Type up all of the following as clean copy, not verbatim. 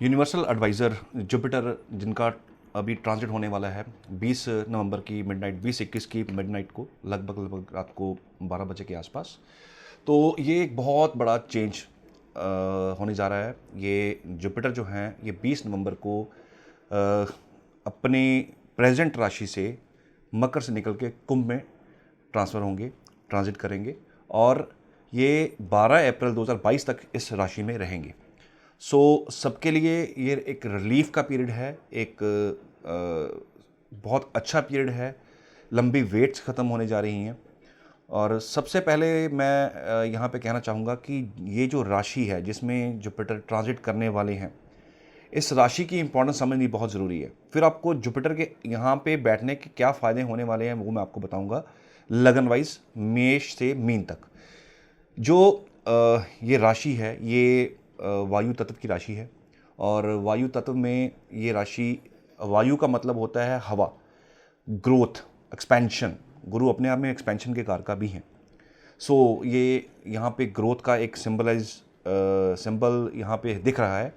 Universal adviser Jupiter जिनका अभी transit होने वाला है 20 नवंबर की मिडनाइट 20-21 की मिडनाइट को लगभग रात को 12 बजे के आसपास। तो ये एक बहुत बड़ा चेंज होने जा रहा है। ये जुपिटर जो हैं ये 20 नवंबर को अपने प्रेजेंट राशि से मकर से निकल के कुंभ में ट्रांसफ़र होंगे, ट्रांजिट करेंगे और ये 12 अप्रैल 2022 तक इस राशि में रहेंगे। सबके लिए ये एक रिलीफ का पीरियड है, एक बहुत अच्छा पीरियड है। लंबी वेट्स ख़त्म होने जा रही हैं और सबसे पहले मैं यहाँ पे कहना चाहूँगा कि ये जो राशि है जिसमें जुपिटर ट्रांजिट करने वाले हैं, इस राशि की इंपॉर्टेंस समझनी बहुत ज़रूरी है। फिर आपको जुपिटर के यहाँ पे बैठने के क्या फ़ायदे होने वाले हैं वो मैं आपको बताऊँगा लगन वाइज मेष से मीन तक। जो ये राशि है ये वायु तत्व की राशि है और वायु तत्व में ये राशि, वायु का मतलब होता है हवा, ग्रोथ, एक्सपेंशन। गुरु अपने आप में एक्सपेंशन के कारक भी हैं। ये यहाँ पे ग्रोथ का एक सिंबल यहाँ पे दिख रहा है।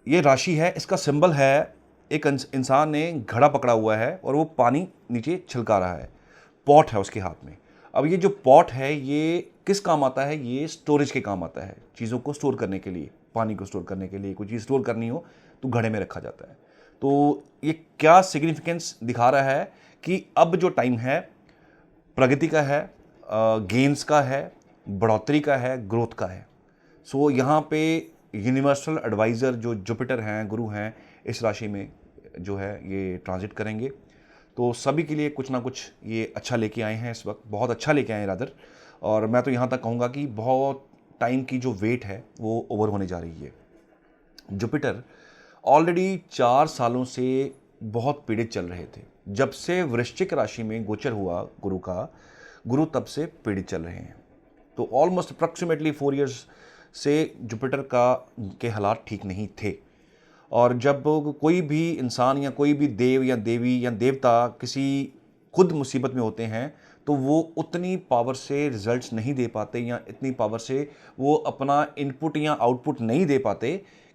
ये राशि है, इसका सिंबल है एक इंसान ने घड़ा पकड़ा हुआ है और वो पानी नीचे छिलका रहा है, पॉट है उसके हाथ में। अब ये जो पॉट है ये किस काम आता है? ये स्टोरेज के काम आता है, चीज़ों को स्टोर करने के लिए, पानी को स्टोर करने के लिए। कोई चीज़ स्टोर करनी हो तो घड़े में रखा जाता है। तो ये क्या सिग्निफिकेंस दिखा रहा है कि अब जो टाइम है प्रगति का है, गेन्स का है, बढ़ोतरी का है, ग्रोथ का है। यहाँ पे यूनिवर्सल एडवाइज़र जो जुपिटर हैं, गुरु हैं, इस राशि में जो है ये ट्रांजिट करेंगे। तो सभी के लिए कुछ ना कुछ ये अच्छा लेके आए हैं, इस वक्त बहुत अच्छा लेके आए हैं रादर। और मैं तो यहाँ तक कहूँगा कि बहुत टाइम की जो वेट है वो ओवर होने जा रही है। जुपिटर ऑलरेडी 4 सालों से बहुत पीड़ित चल रहे थे। जब से वृश्चिक राशि में गोचर हुआ गुरु का, गुरु तब से पीड़ित चल रहे हैं। तो ऑलमोस्ट अप्रॉक्सीमेटली 4 इयर्स से जुपिटर के हालात ठीक नहीं थे। और जब कोई भी इंसान या कोई भी देव या देवी या देवता किसी खुद मुसीबत में होते हैं तो वो उतनी पावर से रिजल्ट्स नहीं दे पाते या इतनी पावर से वो अपना इनपुट या आउटपुट नहीं दे पाते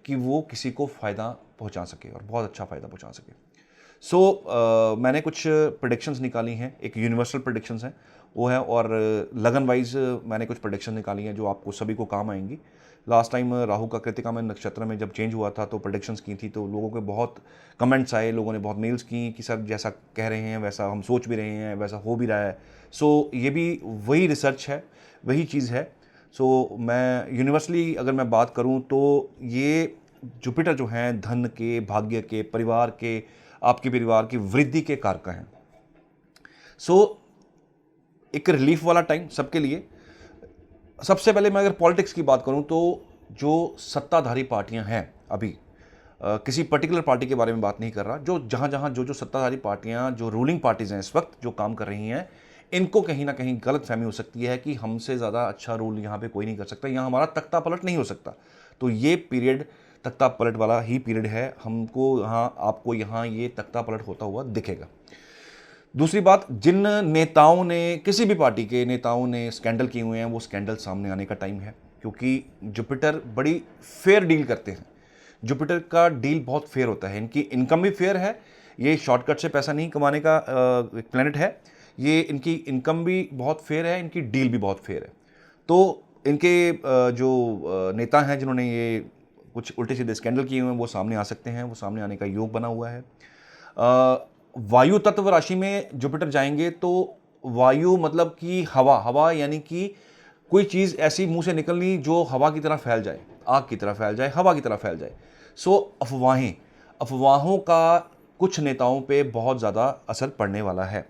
कि वो किसी को फ़ायदा पहुंचा सके और बहुत अच्छा फ़ायदा पहुंचा सके। मैंने कुछ प्रेडिक्शंस निकाली हैं, एक यूनिवर्सल प्रेडिक्शंस हैं वो है, और लगन वाइज मैंने कुछ प्रेडिक्शन निकाली हैं जो आपको सभी को काम आएंगी। लास्ट टाइम राहु का कृतिका में नक्षत्र में जब चेंज हुआ था तो प्रेडिक्शंस की थी, तो लोगों के बहुत कमेंट्स आए, लोगों ने बहुत मेल्स की कि सर जैसा कह रहे हैं वैसा हम सोच भी रहे हैं, वैसा हो भी रहा है। ये भी वही रिसर्च है, वही चीज़ है। मैं यूनिवर्सली अगर मैं बात करूं तो ये जुपिटर जो हैं धन के, भाग्य के, परिवार के, आपके परिवार की वृद्धि के कारक हैं। एक रिलीफ वाला टाइम सबके लिए। सबसे पहले मैं अगर पॉलिटिक्स की बात करूं तो जो सत्ताधारी पार्टियां हैं अभी, किसी पर्टिकुलर पार्टी के बारे में बात नहीं कर रहा, जो जहां जो सत्ताधारी पार्टियां, जो रूलिंग पार्टीज हैं इस वक्त जो काम कर रही हैं, इनको कहीं ना कहीं गलत फहमी हो सकती है कि हमसे ज़्यादा अच्छा रूल यहाँ पे कोई नहीं कर सकता, यहाँ हमारा तख्ता पलट नहीं हो सकता। तो ये पीरियड तख्ता पलट वाला ही पीरियड है। हमको यहाँ, आपको यहाँ ये तख्ता पलट होता हुआ दिखेगा। दूसरी बात, जिन नेताओं ने, किसी भी पार्टी के नेताओं ने स्कैंडल किए हुए हैं, वो स्कैंडल सामने आने का टाइम है, क्योंकि जुपिटर बड़ी फेयर डील करते हैं। जुपिटर का डील बहुत फेयर होता है, इनकी इनकम भी फेयर है। ये शॉर्टकट से पैसा नहीं कमाने का एक प्लेनेट है। ये इनकी इनकम भी बहुत फेयर है, इनकी डील भी बहुत फेयर है। तो इनके जो नेता हैं जिन्होंने ये कुछ उल्टे सीधे स्कैंडल किए हुए हैं वो सामने आ सकते हैं, वो सामने आने का योग बना हुआ है। वायु तत्व राशि में जुपिटर जाएंगे तो वायु मतलब कि हवा, हवा यानी कि कोई चीज़ ऐसी मुंह से निकलनी जो हवा की तरह फैल जाए, आग की तरह फैल जाए, हवा की तरह फैल जाए। अफवाहें, अफवाहों का कुछ नेताओं पे बहुत ज़्यादा असर पड़ने वाला है।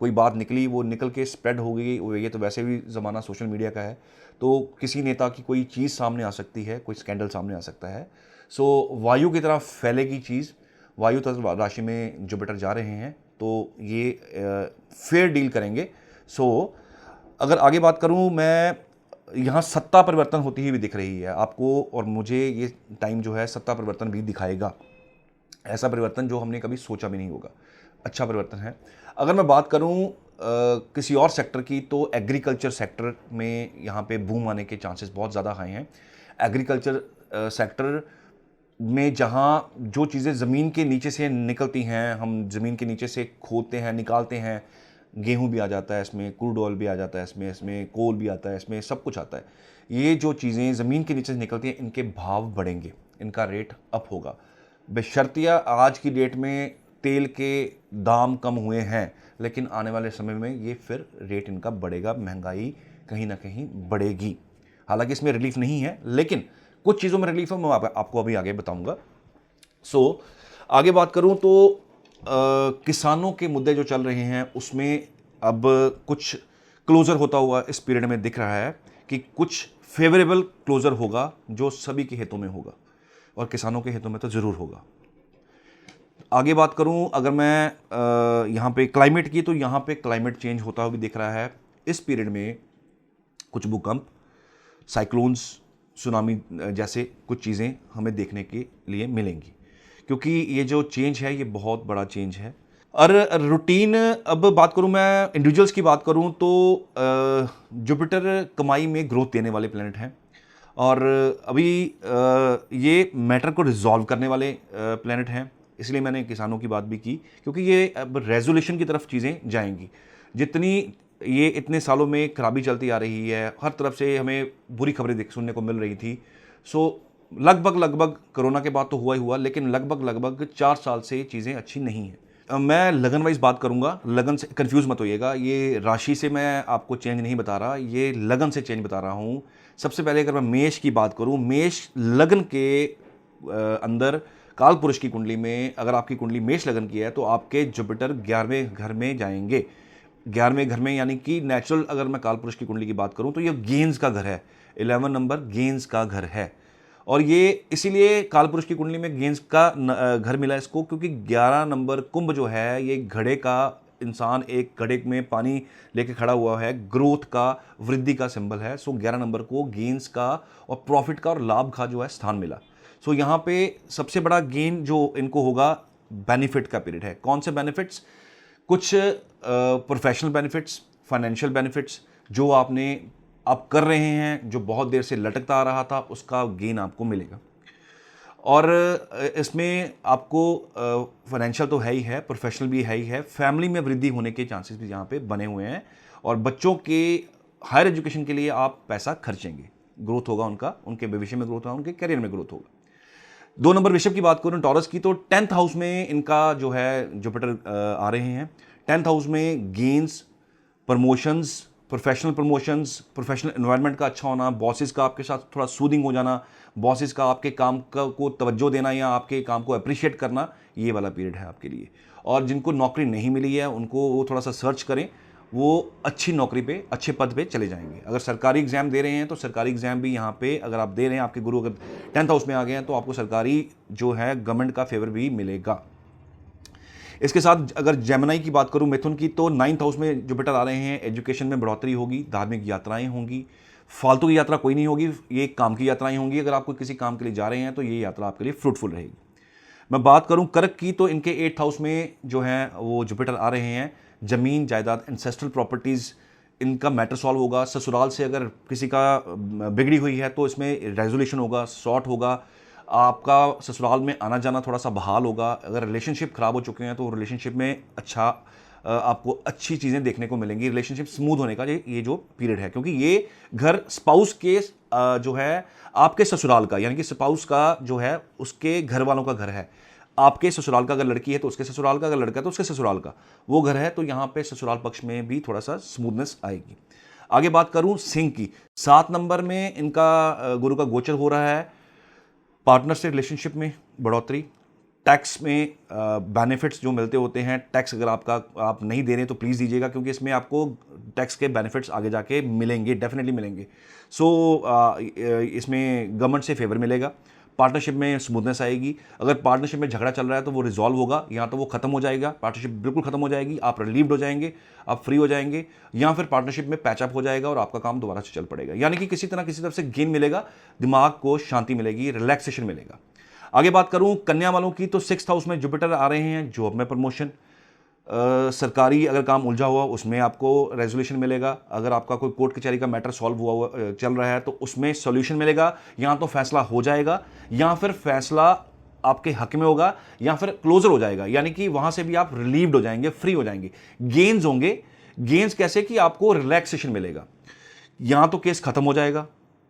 कोई बात निकली, वो निकल के स्प्रेड हो गई, ये तो वैसे भी ज़माना सोशल मीडिया का है, तो किसी नेता की कोई चीज़ सामने आ सकती है, कोई स्कैंडल सामने आ सकता है। वायु की तरह फैलेगी चीज़। वायु तत्व राशि में जुपिटर जा रहे हैं तो ये फेयर डील करेंगे। अगर आगे बात करूं, मैं यहाँ सत्ता परिवर्तन होती हुई भी दिख रही है आपको, और मुझे ये टाइम जो है सत्ता परिवर्तन भी दिखाएगा। ऐसा परिवर्तन जो हमने कभी सोचा भी नहीं होगा, अच्छा परिवर्तन है। अगर मैं बात करूं किसी और सेक्टर की, तो एग्रीकल्चर सेक्टर में यहाँ पे बूम आने के चांसेस बहुत ज़्यादा हाई हैं। एग्रीकल्चर सेक्टर में जहाँ जो चीज़ें ज़मीन के नीचे से निकलती हैं, हम ज़मीन के नीचे से खोदते हैं, निकालते हैं, गेहूँ भी आ जाता है इसमें, क्रूड ऑयल भी आ जाता है इसमें, इसमें कोल भी आता है, इसमें सब कुछ आता है। ये जो चीज़ें ज़मीन के नीचे से निकलती हैं, इनके भाव बढ़ेंगे, इनका रेट अप होगा। बशर्तिया आज की डेट में तेल के दाम कम हुए हैं, लेकिन आने वाले समय में ये फिर रेट इनका बढ़ेगा, महंगाई कहीं ना कहीं बढ़ेगी। हालांकि इसमें रिलीफ नहीं है, लेकिन कुछ चीज़ों में रिलीफ है, मैं आपको अभी आगे बताऊंगा। आगे बात करूं तो किसानों के मुद्दे जो चल रहे हैं उसमें अब कुछ क्लोजर होता हुआ इस पीरियड में दिख रहा है कि कुछ फेवरेबल क्लोजर होगा जो सभी के हितों में होगा, और किसानों के हितों में तो ज़रूर होगा। आगे बात करूं अगर मैं यहाँ पे क्लाइमेट की, तो यहाँ पे क्लाइमेट चेंज होता हुआ भी दिख रहा है इस पीरियड में। कुछ भूकंप, साइक्लोन्स, सुनामी जैसे कुछ चीज़ें हमें देखने के लिए मिलेंगी, क्योंकि ये जो चेंज है ये बहुत बड़ा चेंज है। और रूटीन, अब बात करूं मैं इंडिविजुअल्स की बात करूं तो जुपिटर कमाई में ग्रोथ देने वाले प्लैनेट हैं, और अभी ये मैटर को रिजॉल्व करने वाले प्लैनेट हैं। इसलिए मैंने किसानों की बात भी की, क्योंकि ये अब रेजोल्यूशन की तरफ चीज़ें जाएंगी। जितनी ये इतने सालों में खराबी चलती आ रही है, हर तरफ से हमें बुरी खबरें सुनने को मिल रही थी। लगभग कोरोना के बाद तो हुआ ही हुआ, लेकिन लगभग 4 साल से चीज़ें अच्छी नहीं हैं। मैं लगन वाइज बात करूंगा, लगन से कंफ्यूज मत होइएगा। ये राशि से मैं आपको चेंज नहीं बता रहा, ये लगन से चेंज बता रहा हूँ। सबसे पहले अगर मैं मेष की बात करूँ, मेष लगन के अंदर काल पुरुष की कुंडली में अगर आपकी कुंडली मेष लगन की है तो आपके जुपिटर 11वें घर में जाएंगे। 11वें घर में यानी कि नेचुरल, अगर मैं काल पुरुष की कुंडली की बात करूं तो ये गेंस का घर है। 11 नंबर गेंस का घर है, और ये इसीलिए काल पुरुष की कुंडली में गेंस का घर मिला इसको, क्योंकि 11 नंबर कुंभ जो है ये घड़े का, इंसान एक घड़े में पानी लेके खड़ा हुआ है, ग्रोथ का, वृद्धि का सिंबल है। 11 नंबर को गेंस का और प्रॉफिट का और लाभ का जो है स्थान मिला। यहाँ पे सबसे बड़ा गेन जो इनको होगा, बेनिफिट का पीरियड है। कौन से बेनिफिट्स? कुछ प्रोफेशनल बेनिफिट्स, फाइनेंशियल बेनिफिट्स जो आप कर रहे हैं, जो बहुत देर से लटकता आ रहा था, उसका गेन आपको मिलेगा। और इसमें आपको फाइनेंशियल तो है ही है, प्रोफेशनल भी है ही है, फैमिली में वृद्धि होने के चांसेस भी यहाँ पे बने हुए हैं, और बच्चों के हायर एजुकेशन के लिए आप पैसा खर्चेंगे, ग्रोथ होगा उनका, उनके भविष्य में ग्रोथ होगा, उनके करियर में ग्रोथ होगा। 2 नंबर वृषभ की बात करूं, टॉरस की, तो 10th हाउस में इनका जो है जुपिटर आ रहे हैं। 10th हाउस में गेन्स, प्रमोशंस, प्रोफेशनल एनवायरनमेंट का अच्छा होना, बॉसेस का आपके साथ थोड़ा सूदिंग हो जाना, बॉसेस का आपके काम को तवज्जो देना या आपके काम को अप्रिशिएट करना, ये वाला पीरियड है आपके लिए। और जिनको नौकरी नहीं मिली है उनको वो थोड़ा सा सर्च करें, वो अच्छी नौकरी पे, अच्छे पद पे चले जाएंगे। अगर सरकारी एग्जाम दे रहे हैं तो सरकारी एग्जाम भी यहाँ पे अगर आप दे रहे हैं, आपके गुरु अगर 10th हाउस में आ गए हैं तो आपको सरकारी जो है गवर्नमेंट का फेवर भी मिलेगा। इसके साथ अगर जेमिनी की बात करूं, मिथुन की, तो 9th हाउस में जुपिटर आ रहे हैं। एजुकेशन में बढ़ोतरी होगी, धार्मिक यात्राएं होंगी, फालतू की यात्रा कोई नहीं होगी, ये काम की यात्राएं होंगी। अगर आप किसी काम के लिए जा रहे हैं तो ये यात्रा आपके लिए फ्रूटफुल रहेगी। मैं बात करूं कर्क की, तो इनके 8th हाउस में जो है वो जुपिटर आ रहे हैं। जमीन जायदाद, एंसेस्ट्रल प्रॉपर्टीज़, इनका मैटर सॉल्व होगा। ससुराल से अगर किसी का बिगड़ी हुई है तो इसमें रेजोल्यूशन होगा, सॉर्ट होगा। आपका ससुराल में आना जाना थोड़ा सा बहाल होगा। अगर रिलेशनशिप खराब हो चुके हैं तो रिलेशनशिप में आपको अच्छी चीज़ें देखने को मिलेंगी। रिलेशनशिप स्मूथ होने का ये जो पीरियड है, क्योंकि ये घर स्पाउस के जो है आपके ससुराल का, यानी कि स्पाउस का जो है उसके घर वालों का घर है। आपके ससुराल का अगर लड़की है तो उसके ससुराल का, अगर लड़का है तो उसके ससुराल का वो घर है। तो यहाँ पे ससुराल पक्ष में भी थोड़ा सा स्मूथनेस आएगी। आगे बात करूं सिंह की, 7 नंबर में इनका गुरु का गोचर हो रहा है। पार्टनर से रिलेशनशिप में बढ़ोतरी, टैक्स में बेनिफिट्स जो मिलते होते हैं, टैक्स अगर आप नहीं दे रहे तो प्लीज़ दीजिएगा, क्योंकि इसमें आपको टैक्स के बेनिफिट्स आगे जाके मिलेंगे, डेफिनेटली मिलेंगे। इसमें गवर्नमेंट से फेवर मिलेगा। पार्टनरशिप में स्मूथनेस आएगी। अगर पार्टनरशिप में झगड़ा चल रहा है तो वो रिजॉल्व होगा, या तो वो खत्म हो जाएगा, पार्टनरशिप बिल्कुल खत्म हो जाएगी, आप रिलीव्ड हो जाएंगे, आप फ्री हो जाएंगे, या फिर पार्टनरशिप में पैचअप हो जाएगा और आपका काम दोबारा से चल पड़ेगा। यानी कि किसी तरफ से गेन मिलेगा, दिमाग को शांति मिलेगी, रिलैक्सेशन मिलेगा। आगे बात करूं कन्या वालों की, तो 6th हाउस में जुपिटर आ रहे हैं। जॉब में प्रमोशन, सरकारी अगर काम उलझा हुआ उसमें आपको रेजोल्यूशन मिलेगा। अगर आपका कोई कोर्ट कचहरी का मैटर सॉल्व हुआ चल रहा है तो उसमें सॉल्यूशन मिलेगा, या तो फैसला हो जाएगा या फिर फैसला आपके हक में होगा या फिर क्लोजर हो जाएगा, यानी कि वहां से भी आप रिलीव्ड हो जाएंगे, फ्री हो जाएंगे। गेन्स होंगे। गेन्स कैसे कि आपको रिलैक्सेशन मिलेगा। यहां तो केस खत्म हो जाएगा,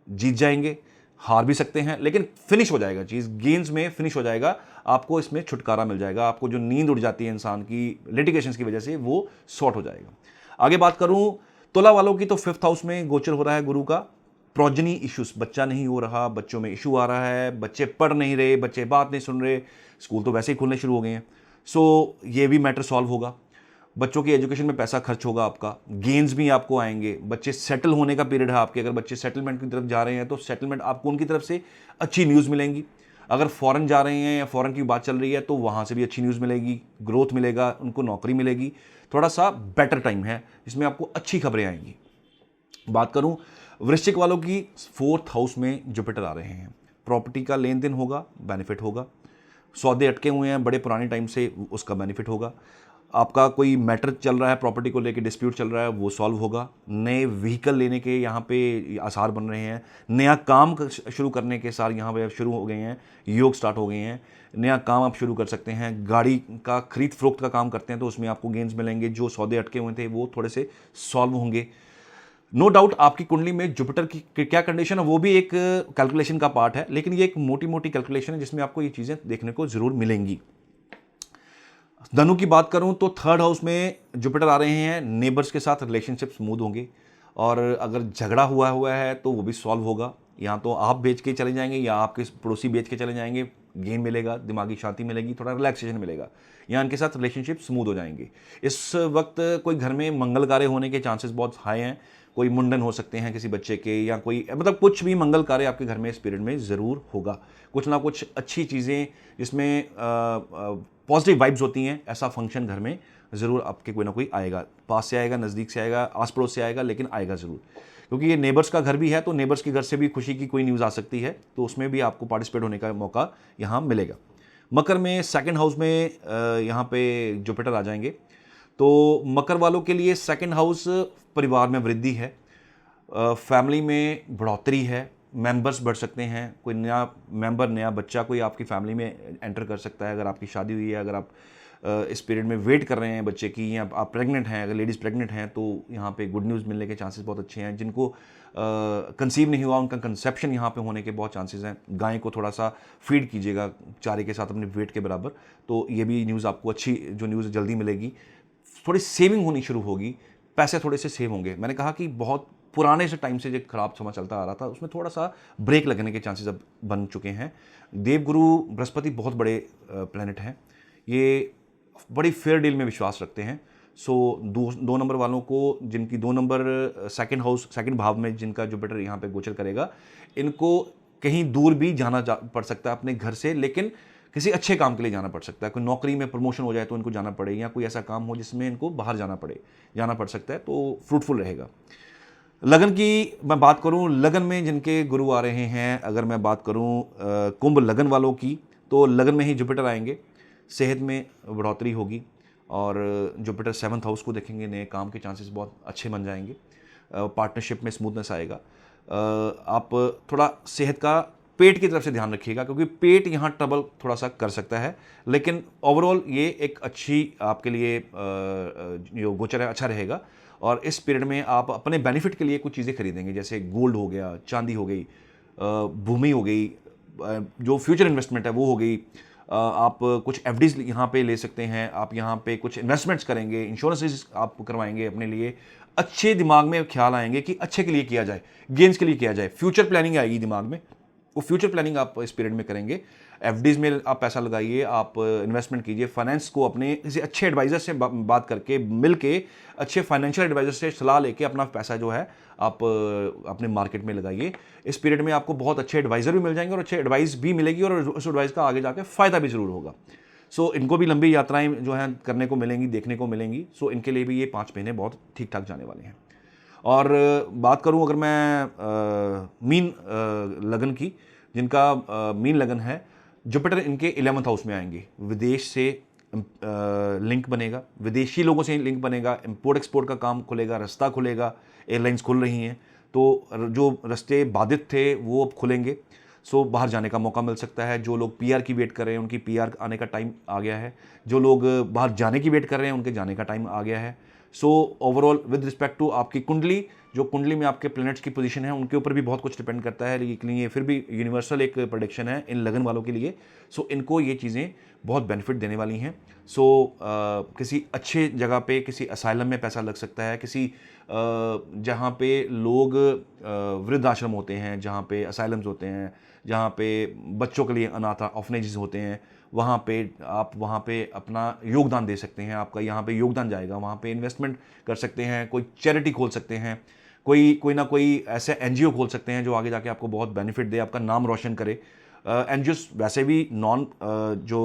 जीत जाएंगे, हार भी सकते हैं, लेकिन फिनिश हो जाएगा चीज, गेम्स में फिनिश हो जाएगा, आपको इसमें छुटकारा मिल जाएगा। आपको जो नींद उड़ जाती है इंसान की लिटिगेशंस की वजह से, वो सॉर्ट हो जाएगा। आगे बात करूं तुला वालों की, तो 5th हाउस में गोचर हो रहा है गुरु का। प्रोजनी इश्यूज, बच्चा नहीं हो रहा, बच्चों में इशू आ रहा है, बच्चे पढ़ नहीं रहे, बच्चे बात नहीं सुन रहे, स्कूल तो वैसे ही खुलने शुरू हो गए हैं, सो ये भी मैटर सॉल्व होगा। बच्चों की एजुकेशन में पैसा खर्च होगा आपका, गेन्स भी आपको आएंगे। बच्चे सेटल होने का पीरियड है आपके, अगर बच्चे सेटलमेंट की तरफ जा रहे हैं तो सेटलमेंट आपको उनकी तरफ से अच्छी न्यूज़ मिलेंगी। अगर फॉरेन जा रहे हैं या फॉरेन की बात चल रही है तो वहाँ से भी अच्छी न्यूज़ मिलेगी, ग्रोथ मिलेगा, उनको नौकरी मिलेगी। थोड़ा सा बेटर टाइम है जिसमें आपको अच्छी खबरें आएंगी। बात करूं वृश्चिक वालों की, 4th हाउस में जुपिटर आ रहे हैं, प्रॉपर्टी का लेन देन होगा, बेनिफिट होगा। सौदे अटके हुए हैं बड़े पुराने टाइम से, उसका बेनिफिट होगा। आपका कोई मैटर चल रहा है प्रॉपर्टी को लेके, डिस्प्यूट चल रहा है, वो सॉल्व होगा। नए व्हीकल लेने के यहाँ पे आसार बन रहे हैं। नया काम शुरू करने के साथ यहाँ पे शुरू हो गए हैं, योग स्टार्ट हो गए हैं। नया काम आप शुरू कर सकते हैं। गाड़ी का खरीद फरोख्त का काम करते हैं तो उसमें आपको गेंस मिलेंगे। जो सौदे अटके हुए थे वो थोड़े से सॉल्व होंगे। नो डाउट आपकी कुंडली में जुपिटर की क्या कंडीशन है वो भी एक कैलकुलेशन का पार्ट है, लेकिन ये एक मोटी मोटी कैलकुलेशन है जिसमें आपको ये चीज़ें देखने को जरूर मिलेंगी। धनु की बात करूं तो 3rd हाउस में जुपिटर आ रहे हैं, नेबर्स के साथ रिलेशनशिप स्मूथ होंगे, और अगर झगड़ा हुआ है तो वो भी सॉल्व होगा। यहाँ तो आप बेच के चले जाएंगे या आपके पड़ोसी बेच के चले जाएंगे, गेन मिलेगा, दिमागी शांति मिलेगी, थोड़ा रिलैक्सेशन मिलेगा। यहाँ इनके साथ रिलेशनशिप स्मूथ हो जाएंगे। इस वक्त कोई घर में मंगल कार्य होने के चांसेस बहुत हाई हैं। कोई मुंडन हो सकते हैं किसी बच्चे के, या कोई मतलब कुछ भी मंगल कार्य आपके घर में इस पीरियड में ज़रूर होगा। कुछ ना कुछ अच्छी चीज़ें जिसमें पॉजिटिव वाइब्स होती हैं, ऐसा फंक्शन घर में ज़रूर आपके कोई ना कोई आएगा। पास से आएगा, नज़दीक से आएगा, आस पड़ोस से आएगा, लेकिन आएगा ज़रूर, क्योंकि ये नेबर्स का घर भी है, तो नेबर्स के घर से भी खुशी की कोई न्यूज़ आ सकती है, तो उसमें भी आपको पार्टिसिपेट होने का मौका यहाँ मिलेगा। मकर में 2nd हाउस में यहाँ पे जुपिटर आ जाएंगे, तो मकर वालों के लिए 2nd हाउस परिवार में वृद्धि है, फैमिली में बढ़ोतरी है, मेंबर्स बढ़ सकते हैं, कोई नया मेंबर, नया बच्चा कोई आपकी फैमिली में एंटर कर सकता है। अगर आपकी शादी हुई है, अगर आप इस पीरियड में वेट कर रहे हैं बच्चे की, या आप प्रेग्नेंट हैं, अगर लेडीज़ प्रेग्नेंट हैं तो यहाँ पे गुड न्यूज़ मिलने के चांसेस बहुत अच्छे हैं। जिनको कंसीव नहीं हुआ उनका कंसेप्शन यहाँ पे होने के बहुत चांसेस हैं। गाय को थोड़ा सा फीड कीजिएगा चारे के साथ अपने वेट के बराबर, तो ये भी न्यूज़ आपको अच्छी जो न्यूज़ जल्दी मिलेगी। थोड़ी सेविंग होनी शुरू होगी, पैसे थोड़े से सेव होंगे। मैंने कहा कि बहुत पुराने से टाइम से जो खराब समय चलता आ रहा था उसमें थोड़ा सा ब्रेक लगने के चांसेस अब बन चुके हैं। देवगुरु बृहस्पति बहुत बड़े प्लैनेट हैं, ये बड़ी फेयर डील में विश्वास रखते हैं। सो 2 नंबर वालों को, जिनकी 2 नंबर 2nd हाउस 2nd भाव में जिनका जुपिटर यहाँ पे गोचर करेगा, इनको कहीं दूर भी जाना पड़ सकता है अपने घर से, लेकिन किसी अच्छे काम के लिए जाना पड़ सकता है। कोई नौकरी में प्रमोशन हो जाए तो इनको जाना पड़े, या कोई ऐसा काम हो जिसमें इनको बाहर जाना पड़ सकता है, तो फ्रूटफुल रहेगा। लगन की मैं बात करूं, लगन में जिनके गुरु आ रहे हैं, अगर मैं बात करूं कुंभ लगन वालों की, तो लगन में ही जुपिटर आएंगे, सेहत में बढ़ोतरी होगी, और जुपिटर 7th हाउस को देखेंगे, नए काम के चांसेस बहुत अच्छे बन जाएंगे, पार्टनरशिप में स्मूथनेस आएगा। आप थोड़ा सेहत का, पेट की तरफ से ध्यान रखिएगा, क्योंकि पेट यहाँ ट्रबल थोड़ा सा कर सकता है, लेकिन ओवरऑल ये एक अच्छी आपके लिए जो गोचर है अच्छा रहेगा। और इस पीरियड में आप अपने बेनिफिट के लिए कुछ चीज़ें खरीदेंगे, जैसे गोल्ड हो गया, चांदी हो गई, भूमि हो गई, जो फ्यूचर इन्वेस्टमेंट है वो हो गई। आप कुछ एफडीज यहाँ पे ले सकते हैं, आप यहाँ पे कुछ इन्वेस्टमेंट्स करेंगे, इंश्योरेंसेस आप करवाएंगे अपने लिए। अच्छे दिमाग में ख्याल आएंगे कि अच्छे के लिए किया जाए, गेंस के लिए किया जाए, फ्यूचर प्लानिंग आएगी दिमाग में, वो फ्यूचर प्लानिंग आप इस पीरियड में करेंगे। एफडीज में आप पैसा लगाइए, आप इन्वेस्टमेंट कीजिए, फाइनेंस को अपने किसी अच्छे एडवाइज़र से बात करके, मिल के अच्छे फाइनेंशियल एडवाइज़र से सलाह लेके अपना पैसा जो है आप अपने मार्केट में लगाइए। इस पीरियड में आपको बहुत अच्छे एडवाइज़र भी मिल जाएंगे और अच्छे एडवाइस भी मिलेगी, और उस एडवाइस का आगे जाकर फ़ायदा भी ज़रूर होगा। सो इनको भी लंबी यात्राएं जो हैं करने को मिलेंगी, देखने को मिलेंगी। सो इनके लिए भी ये 5 महीने बहुत ठीक ठाक जाने वाले हैं। और बात करूं अगर मैं मीन लगन की, जिनका मीन लगन है, जुपिटर इनके 11th हाउस में आएंगे, विदेश से लिंक बनेगा, विदेशी लोगों से लिंक बनेगा, इंपोर्ट एक्सपोर्ट का काम खुलेगा, रास्ता खुलेगा, एयरलाइंस खुल रही हैं, तो जो रास्ते बाधित थे वो अब खुलेंगे। सो बाहर जाने का मौका मिल सकता है। जो लोग पीआर की वेट कर रहे हैं उनकी पीआर आने का टाइम आ गया है। जो लोग बाहर जाने की वेट कर रहे हैं उनके जाने का टाइम आ गया है। So overall with respect to आपकी कुंडली, जो कुंडली में आपके प्लैनेट्स की पोजीशन है उनके ऊपर भी बहुत कुछ डिपेंड करता है, लेकिन ये फिर भी यूनिवर्सल एक प्रेडिक्शन है इन लगन वालों के लिए। सो इनको ये चीज़ें बहुत बेनिफिट देने वाली हैं। सो किसी अच्छे जगह पे, किसी असाइलम में पैसा लग सकता है, किसी जहाँ पे लोग वृद्ध आश्रम होते हैं, जहाँ पे असाइलम्स होते हैं, जहाँ पे बच्चों के लिए अनाथ ऑर्फनेजेस होते हैं, वहाँ पे आप वहाँ पे अपना योगदान दे सकते हैं। आपका यहाँ पे योगदान जाएगा, वहाँ पे इन्वेस्टमेंट कर सकते हैं, कोई चैरिटी खोल सकते हैं, कोई ना कोई ऐसे एनजीओ खोल सकते हैं जो आगे जाके आपको बहुत बेनिफिट दे, आपका नाम रोशन करे। एनजीओस वैसे भी नॉन जो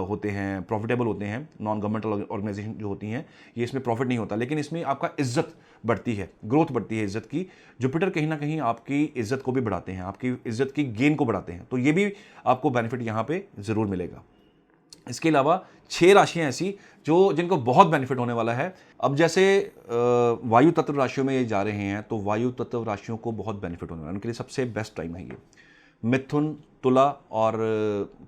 होते हैं प्रॉफिटेबल होते हैं, नॉन गवर्नमेंटल ऑर्गेनाइजेशन जो होती हैं, ये इसमें प्रॉफिट नहीं होता, लेकिन इसमें आपका इज्जत बढ़ती है, ग्रोथ बढ़ती है इज्जत की। जुपिटर कहीं ना कहीं आपकी इज्जत को भी बढ़ाते हैं, आपकी इज्जत की गेन को बढ़ाते हैं, तो ये भी आपको बेनिफिट यहाँ पे ज़रूर मिलेगा। इसके अलावा 6 राशियां ऐसी जो जिनको बहुत बेनिफिट होने वाला है। अब जैसे वायु तत्व राशियों में ये जा रहे हैं, तो वायु तत्व राशियों को बहुत बेनिफिट होने वाला है, उनके लिए सबसे बेस्ट टाइम है ये। मिथुन, तुला और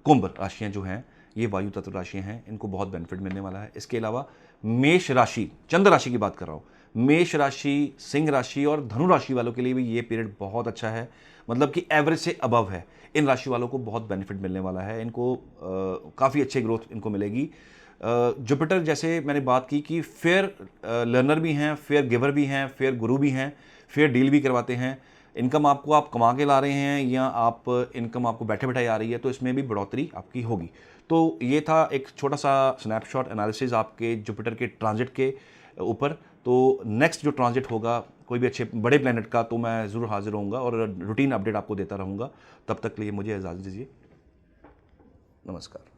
कुंभ राशियां जो हैं ये वायु तत्व राशियां हैं, इनको बहुत बेनिफिट मिलने वाला है। इसके अलावा मेष राशि, चंद्र राशि की बात कर रहा हूँ, मेष राशि, सिंह राशि और धनु राशि वालों के लिए भी ये पीरियड बहुत अच्छा है, मतलब कि एवरेज से अबव है। इन राशि वालों को बहुत बेनिफिट मिलने वाला है, इनको काफ़ी अच्छी ग्रोथ इनको मिलेगी। जुपिटर जैसे मैंने बात की कि फेयर लर्नर भी हैं, फेयर गिवर भी हैं, फेयर गुरु भी हैं, फेयर डील भी करवाते हैं। इनकम आपको आप कमा के ला रहे हैं या आप इनकम आपको बैठे बैठाए आ रही है, तो इसमें भी बढ़ोतरी आपकी होगी। तो ये था एक छोटा सा स्नैपशॉट एनालिसिस आपके जुपिटर के ट्रांजिट के ऊपर। तो नेक्स्ट जो ट्रांजिट होगा कोई भी अच्छे बड़े प्लैनेट का, तो मैं ज़रूर हाजिर होऊंगा और रूटीन अपडेट आपको देता रहूँगा। तब तक के लिए मुझे इजाज़त दीजिए। नमस्कार।